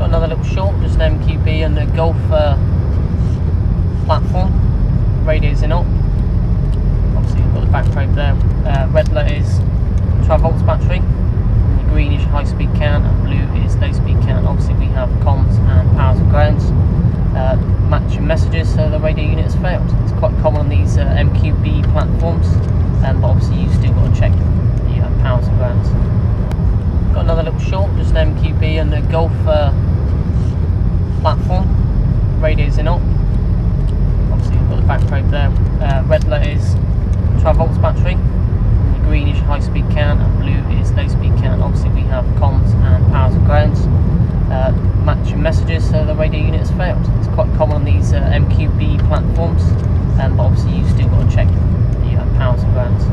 Got another little short, just an MQB and a Golf platform. Radio's in up. Obviously you've got the back probe there. Red letters 12 volts battery. And the green is high-speed can, and blue is low-speed can. Obviously we have comms and powers and grounds. Matching messages, so the radio unit has failed. It's quite common on these MQB platforms, but obviously you've still got to check the powers and grounds. Got another little short, just an MQB and a Golf platform. Radio's in up. Obviously you've got the back probe there. Red letters 12 volts battery. And the green is high-speed can, and blue is low-speed can. Obviously we have comms and powers and grounds. Matching messages, so the radio unit has failed. It's quite common on these MQB platforms, but obviously you've still got to check the powers and grounds.